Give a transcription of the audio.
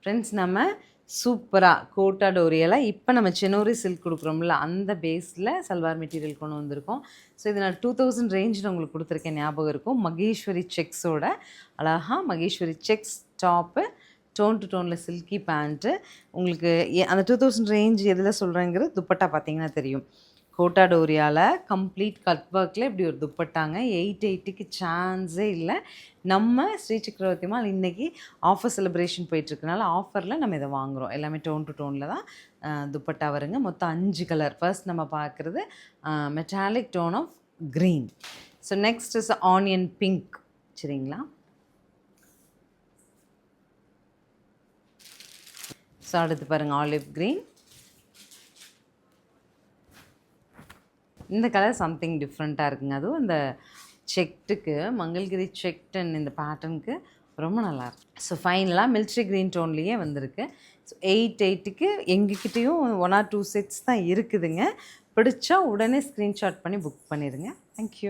Friends நம்ம சூப்பராக quota டோரியலாக இப்போ நம்ம செனோரி சில்க் கொடுக்குறோம்ல அந்த பேஸில் சல்வார் மெட்டீரியல் கொண்டு வந்திருக்கோம். ஸோ இது நான் 2000 ரேஞ்சில் உங்களுக்கு கொடுத்துருக்கேன், ஞாபகம் இருக்கும். மகேஸ்வரி செக்ஸோட அழகாக Maheshwari checks top, tone to டோனில் சில்கி பேண்ட்டு. உங்களுக்கு அந்த 2000 ரேஞ்ச் எதில் சொல்கிறேங்கிறது துப்பட்டா பார்த்தீங்கன்னா தெரியும். கோட்டா டோரியாவில் கம்ப்ளீட் கட் ஒர்க்கில் இப்படி ஒரு துப்பட்டாங்க. 880க்கு சான்ஸே இல்லை. நம்ம ஸ்ரீ சக்கரவர்த்திமால் இன்றைக்கி ஆஃபர் செலிப்ரேஷன் போயிட்டுருக்கனால ஆஃபரில் நம்ம இதை வாங்குகிறோம். எல்லாமே டோன் டு டோனில் தான் துப்பட்டா வருங்க. மொத்தம் 5 கலர். ஃபர்ஸ்ட் நம்ம பார்க்குறது metallic tone of green. So next is onion pink. சரிங்களா? ஸோ அடுத்து பாருங்கள் ஆலிவ் க்ரீன். இந்த கலர் சம்திங் டிஃப்ரெண்ட்டாக இருக்குங்க. அதுவும் இந்த செக்ட்டுக்கு மங்கள்கிரி செக்டன் இந்த பேட்டர்னுக்கு ரொம்ப நல்லாயிருக்கு. ஸோ ஃபைனலாக மில்ட்ரி க்ரீன் டோன்லேயே வந்திருக்கு. ஸோ 880க்கு எங்ககிட்டேயும் 1 or 2 செட்ஸ் தான் இருக்குதுங்க. பிடிச்சா உடனே ஸ்க்ரீன்ஷாட் பண்ணி புக் பண்ணிடுங்க. தேங்க்யூ.